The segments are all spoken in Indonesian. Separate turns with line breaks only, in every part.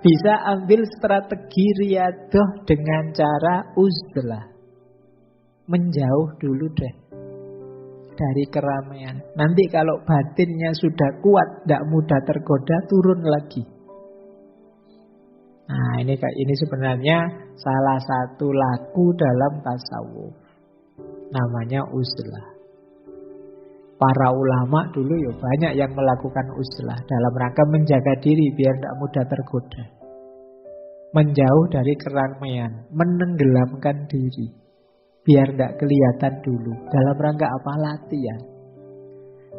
Bisa ambil strategi riyadhah dengan cara uzlah. Menjauh dulu deh dari keramaian. Nanti kalau batinnya sudah kuat, tidak mudah tergoda, turun lagi. Nah, ini sebenarnya salah satu laku dalam tasawuf. Namanya uzlah. Para ulama dulu ya banyak yang melakukan uzlah dalam rangka menjaga diri biar tidak mudah tergoda. Menjauh dari keramaian, menenggelamkan diri biar tidak kelihatan dulu. Dalam rangka apa? Latihan.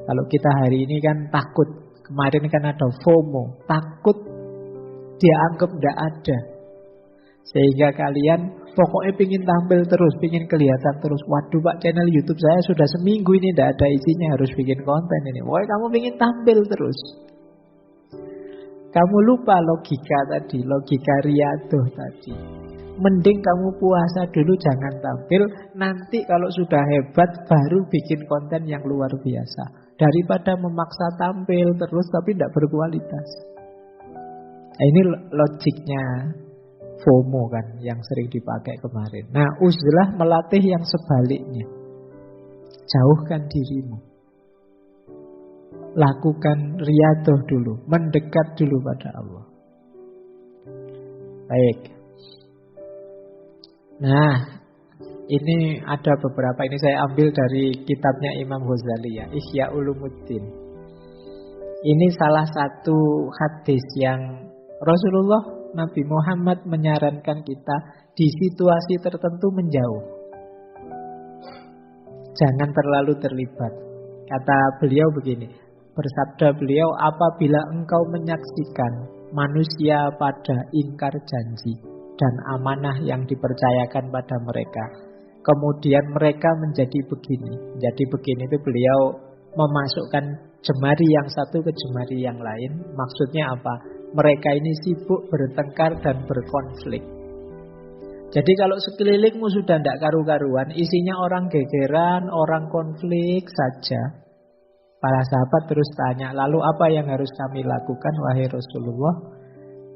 Kalau kita hari ini kan takut. Kemarin kan ada FOMO, takut dianggap tidak ada. Sehingga kalian pokoknya pingin tampil terus, pingin kelihatan terus. Waduh Pak, channel YouTube saya sudah seminggu ini tidak ada isinya, harus bikin konten ini. Wah, kamu pingin tampil terus. Kamu lupa logika tadi, logika riyadhah tadi. Mending kamu puasa dulu, jangan tampil. Nanti kalau sudah hebat baru bikin konten yang luar biasa. Daripada memaksa tampil terus tapi tidak berkualitas. Nah, ini logiknya FOMO kan yang sering dipakai kemarin. Nah, uzlah melatih yang sebaliknya. Jauhkan dirimu. Lakukan riyadhah dulu, mendekat dulu pada Allah. Baik. Nah, ini ada beberapa, ini saya ambil dari kitabnya Imam Ghazali ya, Ihya Ulumuddin. Ini salah satu hadis yang Rasulullah Nabi Muhammad menyarankan kita di situasi tertentu menjauh. Jangan terlalu terlibat. Kata beliau begini, bersabda beliau, apabila engkau menyaksikan manusia pada ingkar janji dan amanah yang dipercayakan pada mereka, kemudian mereka menjadi begini. Jadi begini itu beliau memasukkan jemari yang satu ke jemari yang lain. Maksudnya apa? Mereka ini sibuk bertengkar dan berkonflik. Jadi kalau sekelilingmu sudah tidak karu-karuan, isinya orang gegeran, orang konflik saja, para sahabat terus tanya, lalu apa yang harus kami lakukan wahai Rasulullah?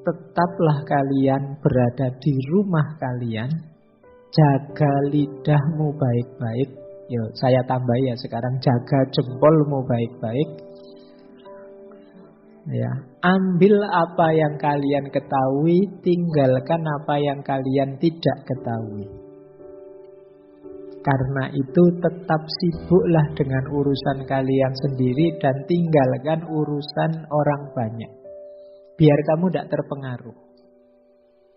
Tetaplah kalian berada di rumah kalian, jaga lidahmu baik-baik. Yo, saya tambah ya sekarang, jaga jempolmu baik-baik. Ya, ambil apa yang kalian ketahui, tinggalkan apa yang kalian tidak ketahui. Karena itu tetap sibuklah dengan urusan kalian sendiri dan tinggalkan urusan orang banyak. Biar kamu tidak terpengaruh.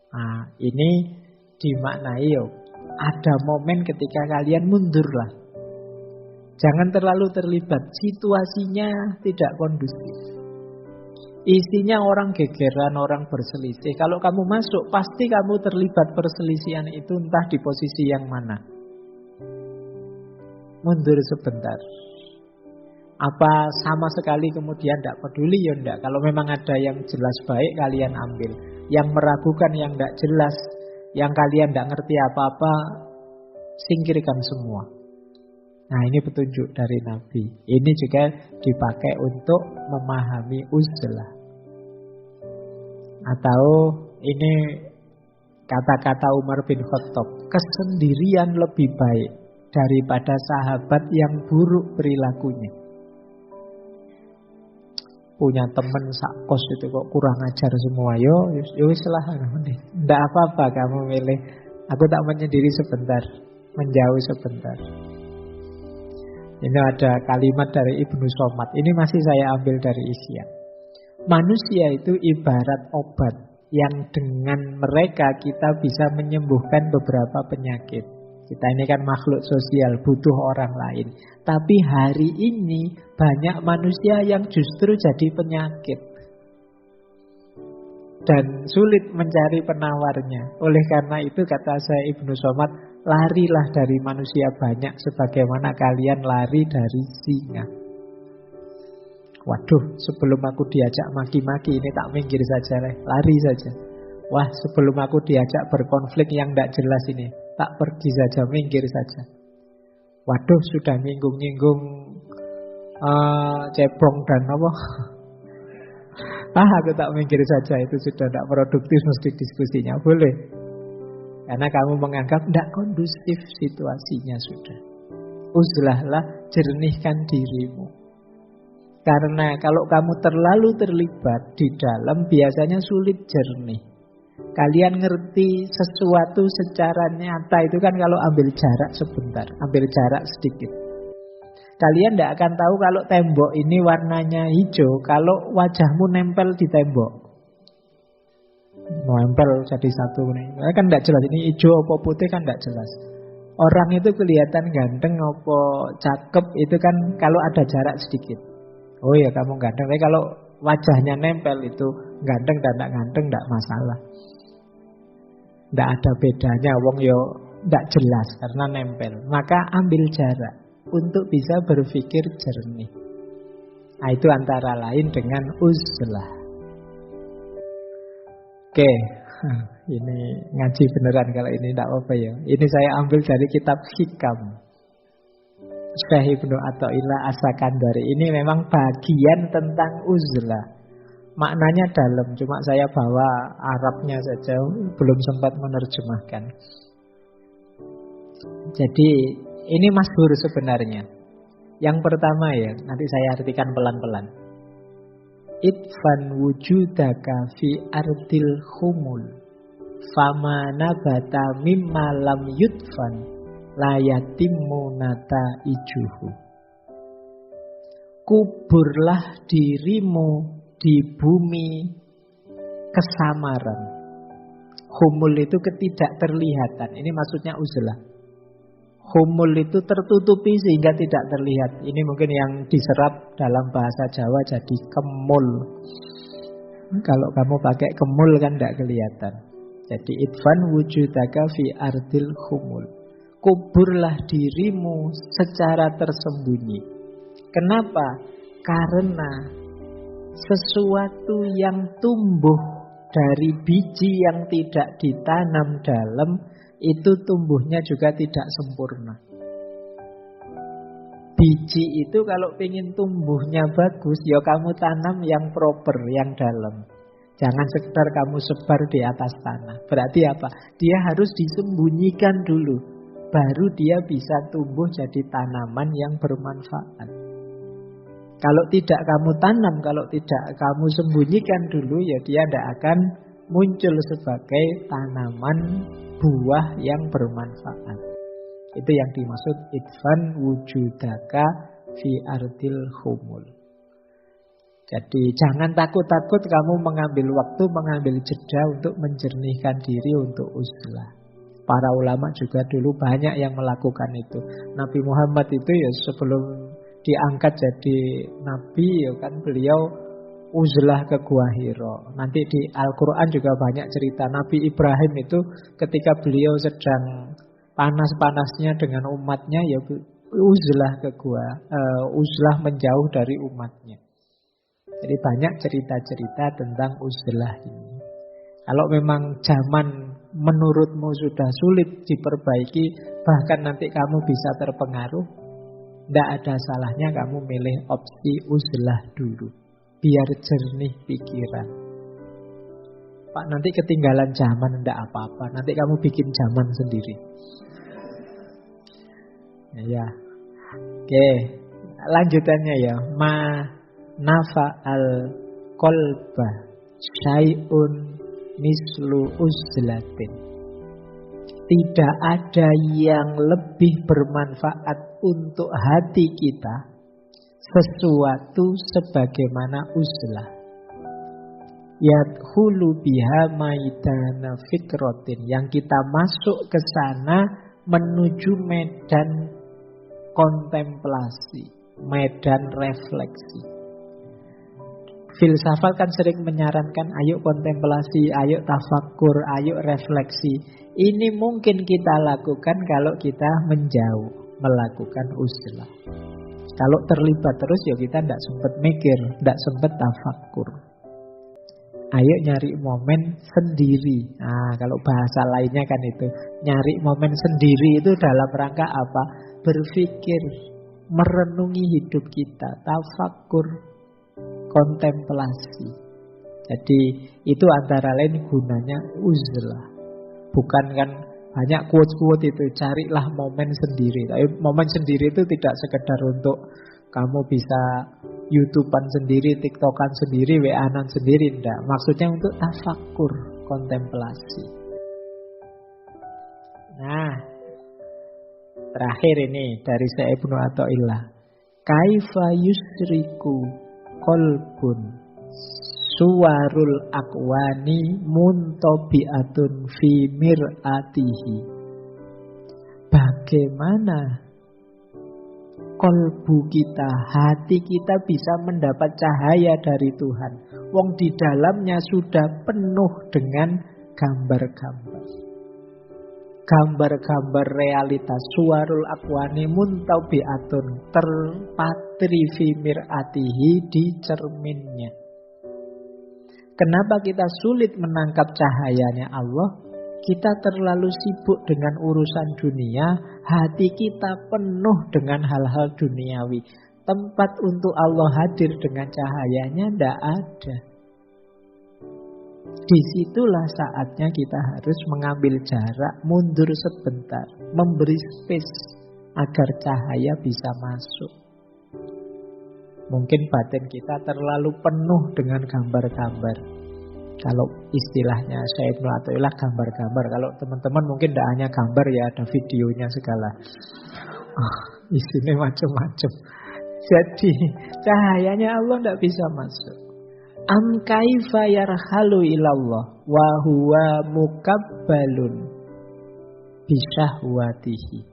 Nah, ini dimaknai yo, ada momen ketika kalian mundurlah. Jangan terlalu terlibat, situasinya tidak kondusif. Isinya orang gegeran, orang berselisih. Kalau kamu masuk, pasti kamu terlibat perselisihan itu entah di posisi yang mana. Mundur sebentar. Apa sama sekali kemudian tidak peduli? Ya enggak. Kalau memang ada yang jelas baik, kalian ambil. Yang meragukan, yang tidak jelas, yang kalian tidak ngerti apa-apa, singkirkan semua. Nah, ini petunjuk dari Nabi. Ini juga dipakai untuk memahami uzlah. Atau ini kata-kata Umar bin Khattab, kesendirian lebih baik daripada sahabat yang buruk perilakunya. Punya teman sakos itu kok kurang ajar semua, yo wis lah, ndak apa-apa kamu milih. Aku tak menyendiri sebentar, menjauh sebentar. Ini ada kalimat dari Ibnu Somad. Ini masih saya ambil dari Ihya. Manusia itu ibarat obat yang dengan mereka kita bisa menyembuhkan beberapa penyakit. Kita ini kan makhluk sosial, butuh orang lain. Tapi hari ini banyak manusia yang justru jadi penyakit. Dan sulit mencari penawarnya. Oleh karena itu kata saya Ibnu Somad, larilah dari manusia banyak sebagaimana kalian lari dari singa. Waduh, sebelum aku diajak maki-maki ini tak minggir saja, lari saja. Wah, sebelum aku diajak berkonflik yang tidak jelas ini, tak pergi saja, minggir saja. Waduh, sudah nyinggung-nyinggung cebong dan apa? Aku tak mikir saja, itu sudah tidak produktif mesti diskusinya. Boleh. Karena kamu menganggap tidak kondusif situasinya sudah. Uzlahlah, jernihkan dirimu. Karena kalau kamu terlalu terlibat di dalam, biasanya sulit jernih. Kalian ngerti sesuatu secara nyata itu kan kalau ambil jarak sebentar, ambil jarak sedikit. Kalian tidak akan tahu kalau tembok ini warnanya hijau kalau wajahmu nempel di tembok. Nempel jadi satu nih. Kan tidak jelas ini hijau apa putih, kan tidak jelas. Orang itu kelihatan ganteng apa cakep itu kan kalau ada jarak sedikit. Oh ya kamu ganteng. Tapi kalau wajahnya nempel itu ganteng dan tidak ganteng tidak masalah. Tidak ada bedanya. Wong yo tidak jelas karena nempel. Maka ambil jarak untuk bisa berpikir jernih. Nah, itu antara lain dengan uzlah. Oke, ini ngaji beneran kalau ini tidak apa ya. Ini saya ambil dari kitab Hikam Syekh Ibnu Athaillah As-Sakandari. Ini memang bagian tentang uzlah. Maknanya dalam, cuma saya bawa Arabnya saja, belum sempat menerjemahkan. Jadi ini masyhur sebenarnya. Yang pertama ya, nanti saya artikan pelan-pelan. Idfan wujudaka fi ardil humul fama nabata mimma lam yudfan la yatimmu nataijuhu. Kuburlah dirimu di bumi kesamaran. Humul itu ketidakterlihatan. Ini maksudnya uzlah. Humul itu tertutupi sehingga tidak terlihat. Ini mungkin yang diserap dalam bahasa Jawa jadi kemul. Kalau kamu pakai kemul kan tidak kelihatan. Jadi idfan wujudaka fi ardil humul. Kuburlah dirimu secara tersembunyi. Kenapa? Karena sesuatu yang tumbuh dari biji yang tidak ditanam dalam, itu tumbuhnya juga tidak sempurna. Biji itu kalau ingin tumbuhnya bagus, ya kamu tanam yang proper, yang dalam. Jangan sekedar kamu sebar di atas tanah. Berarti apa? Dia harus disembunyikan dulu, baru dia bisa tumbuh jadi tanaman yang bermanfaat. Kalau tidak kamu tanam, kalau tidak kamu sembunyikan dulu, ya dia tidak akan muncul sebagai tanaman buah yang bermanfaat. Itu yang dimaksud idfan wujudaka fi ardil humul. Jadi jangan takut-takut kamu mengambil waktu, mengambil jeda untuk menjernihkan diri untuk uzlah. Para ulama juga dulu banyak yang melakukan itu. Nabi Muhammad itu ya sebelum diangkat jadi nabi ya kan beliau uzlah ke Gua Hira. Nanti di Al-Quran juga banyak cerita. Nabi Ibrahim itu ketika beliau sedang panas-panasnya dengan umatnya, ya uzlah ke Gua, uzlah menjauh dari umatnya. Jadi banyak cerita-cerita tentang uzlah ini. Kalau memang zaman menurutmu sudah sulit diperbaiki, bahkan nanti kamu bisa terpengaruh, tidak ada salahnya kamu milih opsi uzlah dulu. Biar jernih pikiran. Pak, nanti ketinggalan zaman, enggak apa-apa. Nanti kamu bikin zaman sendiri. Ya. Oke, lanjutannya ya. Ma nafa'al qalba syai'un mislu uzlatin. Tidak ada yang lebih bermanfaat untuk hati kita sesuatu sebagaimana uzlah. Yadkhulu biha maidana fikratin, yang kita masuk ke sana menuju medan kontemplasi, medan refleksi. Filsafat kan sering menyarankan ayo kontemplasi, ayo tafakkur, ayo refleksi. Ini mungkin kita lakukan kalau kita menjauh melakukan uzlah. Kalau terlibat terus ya kita tidak sempat mikir, tidak sempat tafakkur. Ayo nyari momen sendiri. Nah, kalau bahasa lainnya kan itu. Nyari momen sendiri itu dalam rangka apa? Berpikir, merenungi hidup kita, tafakkur, kontemplasi. Jadi itu antara lain gunanya uzlah. Bukan kan banyak quote-quote itu, carilah momen sendiri. Tapi momen sendiri itu tidak sekedar untuk kamu bisa YouTubean sendiri, TikTokan sendiri, WA-an sendiri, enggak. Maksudnya untuk tafakur, kontemplasi. Nah, terakhir ini dari Syekh Ibnu Athaillah. Kaifa yusriku qalbun suwarul akwani muntabi'atun fi mir'atihi. Bagaimana kolbu kita, hati kita bisa mendapat cahaya dari Tuhan. Wong di dalamnya sudah penuh dengan gambar-gambar. Gambar-gambar realitas. Suwarul akwani muntabi'atun, terpatri fi mir'atihi, di cerminnya. Kenapa kita sulit menangkap cahayanya Allah? Kita terlalu sibuk dengan urusan dunia, hati kita penuh dengan hal-hal duniawi. Tempat untuk Allah hadir dengan cahayanya tidak ada. Disitulah saatnya kita harus mengambil jarak, mundur sebentar, memberi space agar cahaya bisa masuk. Mungkin batin kita terlalu penuh dengan gambar-gambar. Kalau istilahnya Syekh Ibnu Athaillah gambar-gambar. Kalau teman-teman mungkin tidak hanya gambar ya, ada videonya segala. Isinya macam-macam. Jadi cahayanya Allah tidak bisa masuk. Am kaifa yarhalu ilallah wa huwa mukabbalun bisyahwatihi.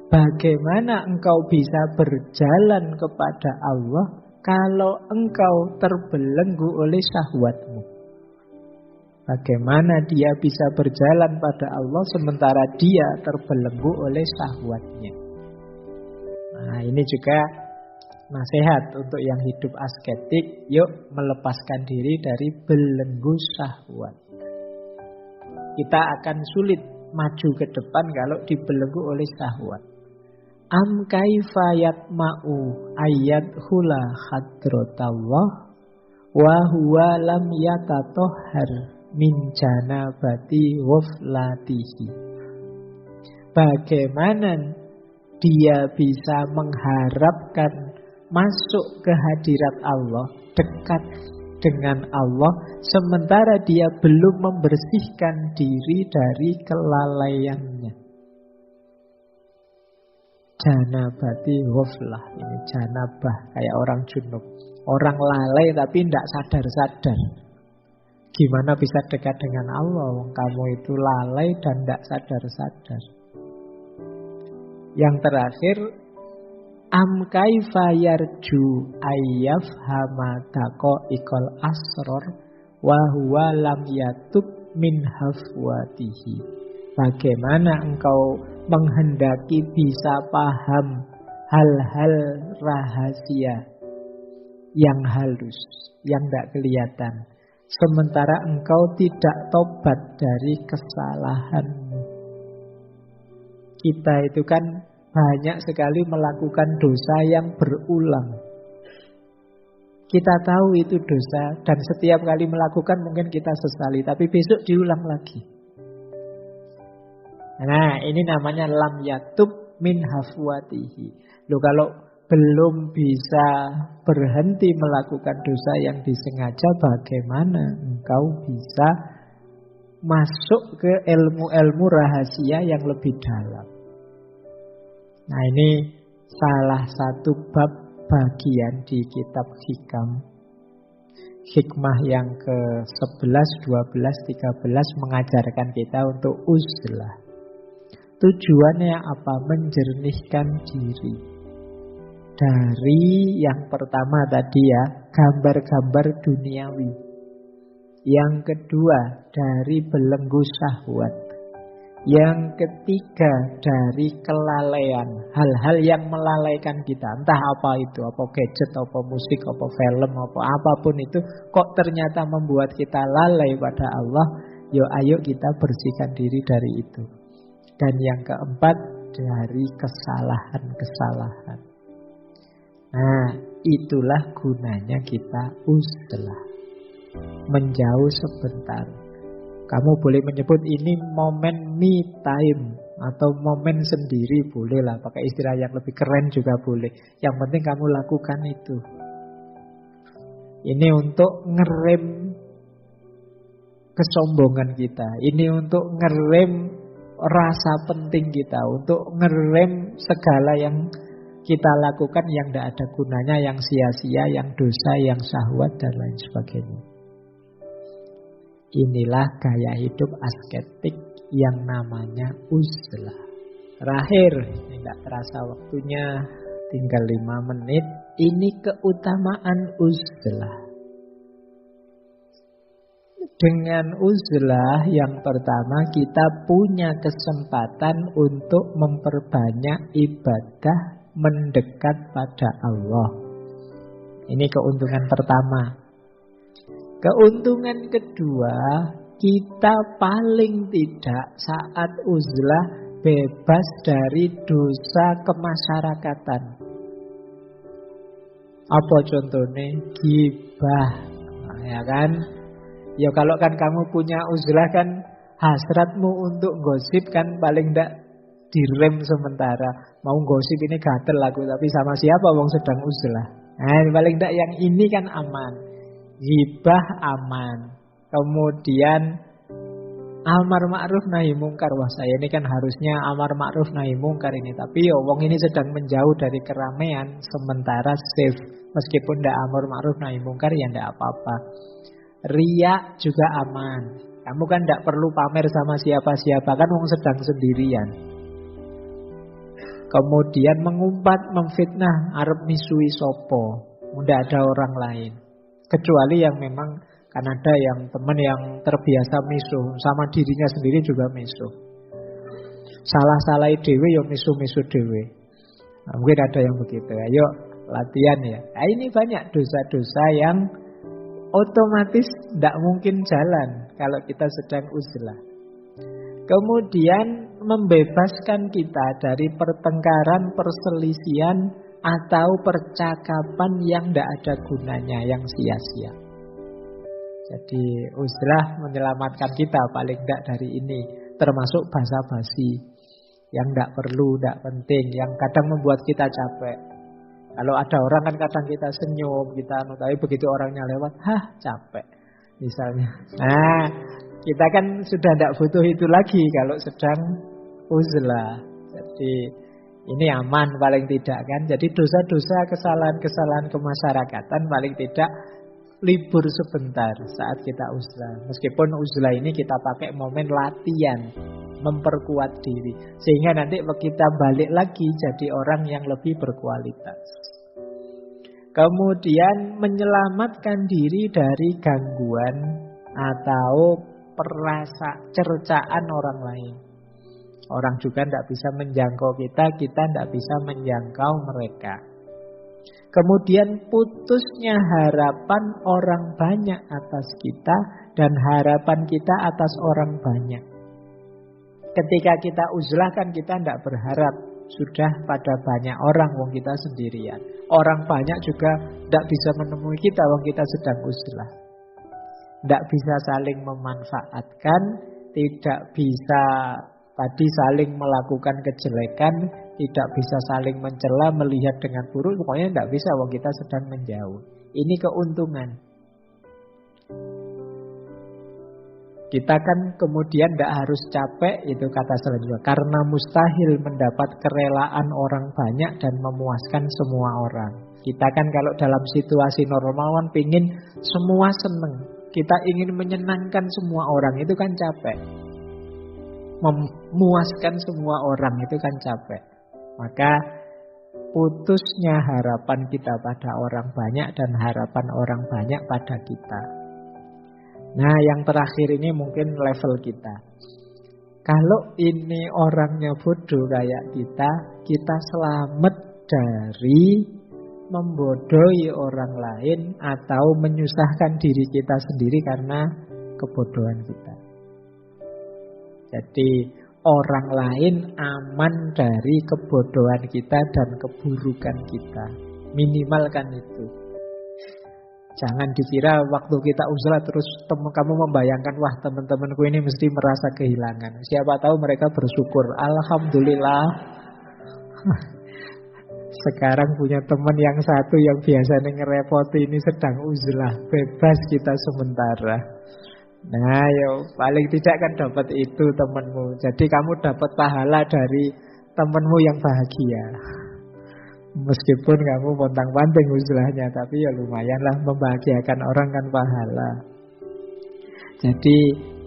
Bagaimana engkau bisa berjalan kepada Allah kalau engkau terbelenggu oleh syahwatmu? Bagaimana dia bisa berjalan pada Allah sementara dia terbelenggu oleh syahwatnya? Nah, ini juga nasihat untuk yang hidup asketik. Yuk melepaskan diri dari belenggu syahwat. Kita akan sulit maju ke depan kalau dibelenggu oleh syahwat. Am kaifa yatma'u ayyadkhula hadratallah wa huwa lam yatatohhar min janabati waflatihi. Bagaimana dia bisa mengharapkan masuk ke hadirat Allah, dekat dengan Allah, sementara dia belum membersihkan diri dari kelalaiannya. Janabati waflah, ini janabah, kayak orang junub. Orang lalai tapi tidak sadar-sadar. Gimana bisa dekat dengan Allah? Kamu itu lalai dan tidak sadar-sadar. Yang terakhir, am kaifa yarju ayyafhama daqaiqal asror wa huwa lam yatub min hafwatihi. Bagaimana engkau menghendaki bisa paham hal-hal rahasia yang halus, yang tidak kelihatan, sementara engkau tidak tobat dari kesalahanmu. Kita itu kan banyak sekali melakukan dosa yang berulang. Kita tahu itu dosa dan setiap kali melakukan mungkin kita sesali, tapi besok diulang lagi. Nah, ini namanya lam yatub min hafwatihi. Loh, kalau belum bisa berhenti melakukan dosa yang disengaja, bagaimana engkau bisa masuk ke ilmu-ilmu rahasia yang lebih dalam? Nah, ini salah satu bab bagian di kitab Hikam. Hikmah yang ke-11, 12, 13 mengajarkan kita untuk uzlah. Tujuannya apa? Menjernihkan diri. Dari yang pertama tadi ya, gambar-gambar duniawi. Yang kedua, dari belenggu syahwat. Yang ketiga, dari kelalaian. Hal-hal yang melalaikan kita. Entah apa itu, apa gadget, apa musik, apa film, apa apapun itu. Kok ternyata membuat kita lalai pada Allah. Ayo kita bersihkan diri dari itu. Dan yang keempat, dari kesalahan-kesalahan. Nah, itulah gunanya kita uzlah. menjauh sebentar. Kamu boleh menyebut ini momen me time atau momen sendiri, boleh lah. Pakai istilah yang lebih keren juga boleh. Yang penting kamu lakukan itu. Ini untuk ngerem kesombongan kita. Ini untuk ngerem rasa penting kita. Untuk ngerem segala yang kita lakukan yang tidak ada gunanya, yang sia-sia, yang dosa, yang syahwat, dan lain sebagainya. Inilah gaya hidup asketik yang namanya uzlah. Terakhir, ini tidak terasa waktunya, tinggal 5 menit. Ini keutamaan uzlah. Dengan uzlah yang pertama, kita punya kesempatan untuk memperbanyak ibadah mendekat pada Allah. Ini keuntungan pertama. Keuntungan kedua, kita paling tidak saat uzlah bebas dari dosa kemasyarakatan. Apa contohnya? Gibah, nah, ya kan? Ya kalau kan kamu punya uzlah kan hasratmu untuk gosip kan paling tidak direm sementara. Mau gosip ini gatel aku, tapi sama siapa wong sedang uzlah. Nah, paling tidak yang ini kan aman. Ghibah aman. Kemudian amar ma'ruf nahi mungkar. Wah, saya ini kan harusnya amar ma'ruf nahi mungkar ini, tapi ya wong ini sedang menjauh dari keramaian, sementara safe. Meskipun tidak amar ma'ruf nahi mungkar ya tidak apa-apa. Riya juga aman. Kamu kan tidak perlu pamer sama siapa-siapa, kan wong sedang sendirian. Kemudian mengumpat, memfitnah, arep misui sopo, tidak ada orang lain. Kecuali yang memang kan ada yang teman yang terbiasa misuh, sama dirinya sendiri juga misuh. Salah-salahi dewe ya misuh-misuh dewe. Nah, mungkin ada yang begitu. Ayo latihan ya. Nah, ini banyak dosa-dosa yang otomatis tidak mungkin jalan kalau kita sedang uzlah. Kemudian membebaskan kita dari pertengkaran, perselisihan, atau percakapan yang tidak ada gunanya, yang sia-sia. Jadi uzlah menyelamatkan kita paling tidak dari ini. Termasuk basa-basi yang tidak perlu, tidak penting, yang kadang membuat kita capek. Kalau ada orang kan kadang kita senyum, kita tapi begitu orangnya lewat, capek misalnya. Nah, kita kan sudah tidak butuh itu lagi kalau sedang uzlah. Jadi ini aman paling tidak kan. Jadi dosa-dosa, kesalahan-kesalahan kemasyarakatan paling tidak libur sebentar saat kita uzlah. Meskipun uzlah ini kita pakai momen latihan, memperkuat diri, sehingga nanti kita balik lagi jadi orang yang lebih berkualitas. Kemudian menyelamatkan diri dari gangguan atau cercaan orang lain. Orang juga tidak bisa menjangkau kita tidak bisa menjangkau mereka. Kemudian putusnya harapan orang banyak atas kita dan harapan kita atas orang banyak. Ketika kita uzlah kan kita tidak berharap sudah pada banyak orang, wong kita sendirian. Orang banyak juga tidak bisa menemui kita, wong kita sedang uzlah. Tidak bisa saling memanfaatkan, tidak bisa tadi saling melakukan kejelekan, tidak bisa saling mencela, melihat dengan buruk, pokoknya tidak bisa wong kita sedang menjauh. Ini keuntungan. Kita kan kemudian tidak harus capek, itu kata selanjutnya, karena mustahil mendapat kerelaan orang banyak dan memuaskan semua orang. Kita kan kalau dalam situasi normal kan pingin semua seneng, kita ingin menyenangkan semua orang, itu kan capek. Memuaskan semua orang itu kan capek. Maka putusnya harapan kita pada orang banyak dan harapan orang banyak pada kita. Nah, yang terakhir ini mungkin level kita. Kalau ini orangnya bodoh kayak kita selamat dari membodohi orang lain atau menyusahkan diri kita sendiri karena kebodohan kita. Jadi orang lain aman dari kebodohan kita dan keburukan kita. Minimalkan itu. Jangan dikira waktu kita uzlah terus kamu membayangkan, wah teman-temanku ini mesti merasa kehilangan. Siapa tahu mereka bersyukur, alhamdulillah sekarang punya teman yang satu yang biasanya ngerepoti ini sedang uzlah, bebas kita sementara. Nah, yo paling tidak kan dapat itu temanmu. Jadi kamu dapat pahala dari temanmu yang bahagia. Meskipun kamu pontang-panting uzlahnya, tapi ya lumayanlah, membahagiakan orang kan pahala. Jadi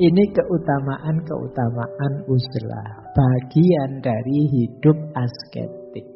ini keutamaan uzlah, bagian dari hidup asketik.